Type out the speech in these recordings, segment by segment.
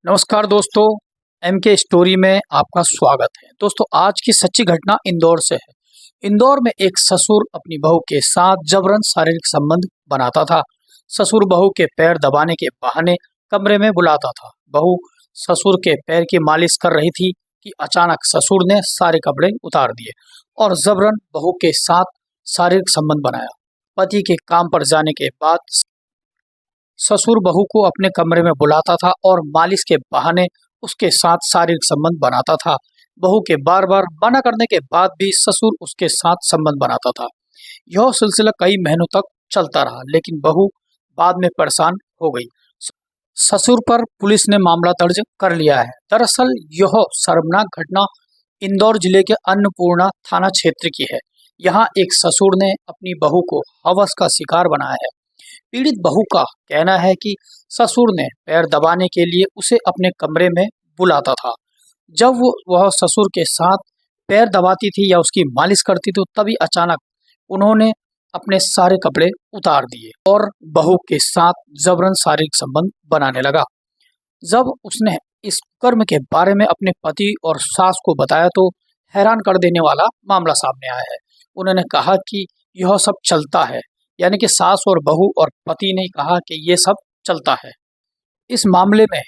नमस्कार दोस्तों, एम के स्टोरी में आपका स्वागत है। दोस्तों, आज की सच्ची घटना इंदौर से है। इंदौर में एक ससुर अपनी बहू के साथ जबरन शारीरिक संबंध बनाता था। ससुर बहू के पैर दबाने के बहाने कमरे में बुलाता था। बहू ससुर के पैर की मालिश कर रही थी कि अचानक ससुर ने सारे कपड़े उतार दिए और जबरन बहू के साथ शारीरिक संबंध बनाया। पति के काम पर जाने के बाद ससुर बहू को अपने कमरे में बुलाता था और मालिश के बहाने उसके साथ शारीरिक संबंध बनाता था। बहू के बार बार मना करने के बाद भी ससुर उसके साथ संबंध बनाता था। यह सिलसिला कई महीनों तक चलता रहा, लेकिन बहू बाद में परेशान हो गई। ससुर पर पुलिस ने मामला दर्ज कर लिया है। दरअसल यह शर्मनाक घटना इंदौर जिले के अन्नपूर्णा थाना क्षेत्र की है। यहाँ एक ससुर ने अपनी बहू को हवस का शिकार बनाया है। पीड़ित बहू का कहना है कि ससुर ने पैर दबाने के लिए उसे अपने कमरे में बुलाता था। जब वह ससुर के साथ पैर दबाती थी या उसकी मालिश करती थी, तभी अचानक उन्होंने अपने सारे कपड़े उतार दिए और बहू के साथ जबरन शारीरिक संबंध बनाने लगा। जब उसने इस कर्म के बारे में अपने पति और सास को बताया तो हैरान कर देने वाला मामला सामने आया है। उन्होंने कहा कि यह सब चलता है, यानी कि सास और बहू और पति ने कहा कि ये सब चलता है। इस मामले में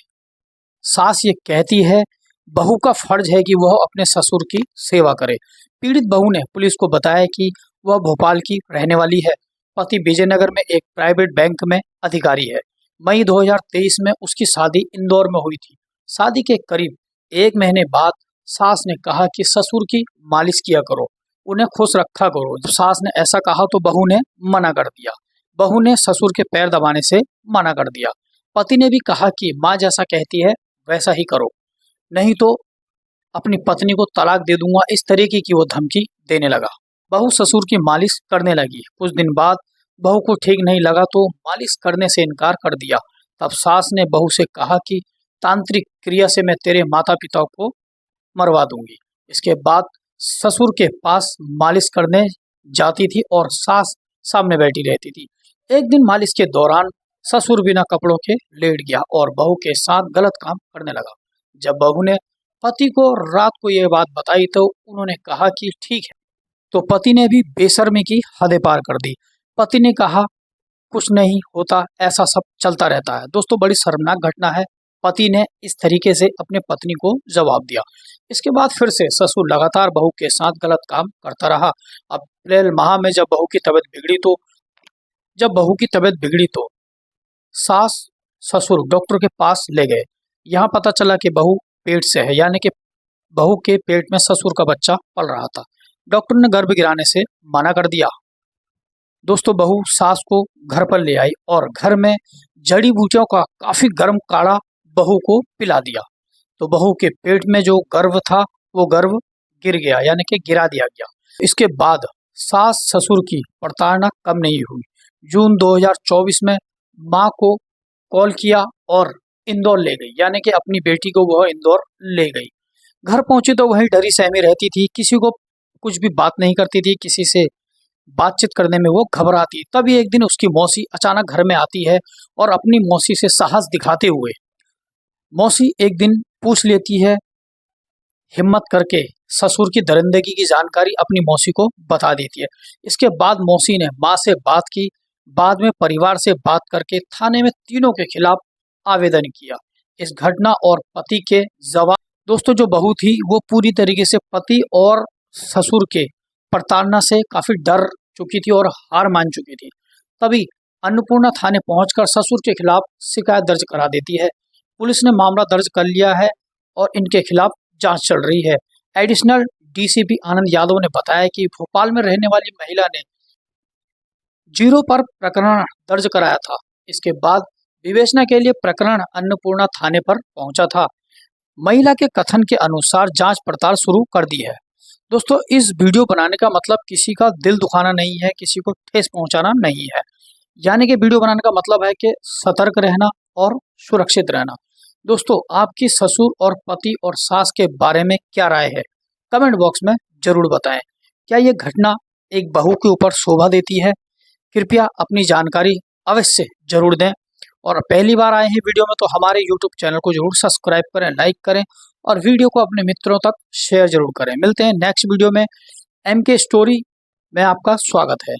सास ये कहती है बहू का फर्ज है कि वह अपने ससुर की सेवा करे। पीड़ित बहू ने पुलिस को बताया कि वह भोपाल की रहने वाली है। पति विजयनगर में एक प्राइवेट बैंक में अधिकारी है। मई 2023 में उसकी शादी इंदौर में हुई थी। शादी के करीब 1 महीने बाद सास ने कहा कि ससुर की मालिश किया करो, उन्हें खुश रखा करो। जब सास ने ऐसा कहा तो बहू ने मना कर दिया। बहू ने ससुर के पैर दबाने से मना कर दिया। पति ने भी कहा कि माँ जैसा कहती है वैसा ही करो, नहीं तो अपनी पत्नी को तलाक दे दूंगा, इस तरीके की वो धमकी देने लगा। बहू ससुर की मालिश करने लगी। कुछ दिन बाद बहू को ठीक नहीं लगा तो मालिश करने से इनकार कर दिया। तब सास ने बहू से कहा कि तांत्रिक क्रिया से मैं तेरे माता पिता को मरवा दूंगी। इसके बाद ससुर के पास मालिश करने जाती थी और सास सामने बैठी रहती थी। एक दिन मालिश के दौरान ससुर बिना कपड़ों के लेट गया और बहू के साथ गलत काम करने लगा। जब बहू ने पति को रात को यह बात बताई तो उन्होंने कहा कि ठीक है, तो पति ने भी बेशर्मी की हदें पार कर दी। पति ने कहा कुछ नहीं होता, ऐसा सब चलता रहता है। दोस्तों, बड़ी शर्मनाक घटना है। पति ने इस तरीके से अपने पत्नी को जवाब दिया। इसके बाद फिर से ससुर लगातार बहू के साथ गलत काम करता रहा। अप्रैल माह में जब बहू की तबीयत बिगड़ी तो सास ससुर डॉक्टर के पास ले गए। यहाँ पता चला कि बहू पेट से है, यानी कि बहू के पेट में ससुर का बच्चा पल रहा था। डॉक्टर ने गर्भ गिराने से मना कर दिया। दोस्तों, बहू सास को घर पर ले आई और घर में जड़ी बूटियों का काफी गर्म काढ़ा बहू को पिला दिया। तो बहू के पेट में जो गर्भ था वो गर्भ गिर गया, यानी कि गिरा दिया गया। इसके बाद सास ससुर की प्रताड़ना कम नहीं हुई। जून 2024 में मां को कॉल किया और इंदौर ले गई, यानी कि अपनी बेटी को वह इंदौर ले गई। घर पहुंची तो वही डरी सहमी रहती थी, किसी को कुछ भी बात नहीं करती थी, किसी से बातचीत करने में वो घबराती। तभी एक दिन उसकी मौसी अचानक घर में आती है और अपनी मौसी से साहस दिखाते हुए मौसी एक दिन पूछ लेती है, हिम्मत करके ससुर की दरिंदगी की जानकारी अपनी मौसी को बता देती है। इसके बाद मौसी ने माँ से बात की, बाद में परिवार से बात करके थाने में तीनों के खिलाफ आवेदन किया। इस घटना और पति के जवाब दोस्तों, जो बहू थी वो पूरी तरीके से पति और ससुर के प्रताड़ना से काफी डर चुकी थी और हार मान चुकी थी। तभी अन्नपूर्णा थाने पहुंचकर ससुर के खिलाफ शिकायत दर्ज करा देती है। पुलिस ने मामला दर्ज कर लिया है और इनके खिलाफ जांच चल रही है। एडिशनल डीसीपी आनंद यादव ने बताया कि भोपाल में रहने वाली महिला ने 0 पर प्रकरण दर्ज कराया था। इसके बाद विवेचना के लिए प्रकरण अन्नपूर्णा थाने पर पहुंचा था। महिला के कथन के अनुसार जांच पड़ताल शुरू कर दी है। दोस्तों, इस वीडियो बनाने का मतलब किसी का दिल दुखाना नहीं है, किसी को ठेस पहुंचाना नहीं है। यानी कि वीडियो बनाने का मतलब है कि सतर्क रहना और सुरक्षित रहना। दोस्तों, आपकी ससुर और पति और सास के बारे में क्या राय है, कमेंट बॉक्स में जरूर बताएं। क्या ये घटना एक बहू के ऊपर शोभा देती है? कृपया अपनी जानकारी अवश्य जरूर दें और पहली बार आए हैं वीडियो में तो हमारे यूट्यूब चैनल को जरूर सब्सक्राइब करें, लाइक करें और वीडियो को अपने मित्रों तक शेयर जरूर करें। मिलते हैं नेक्स्ट वीडियो में। एमके स्टोरी में आपका स्वागत है।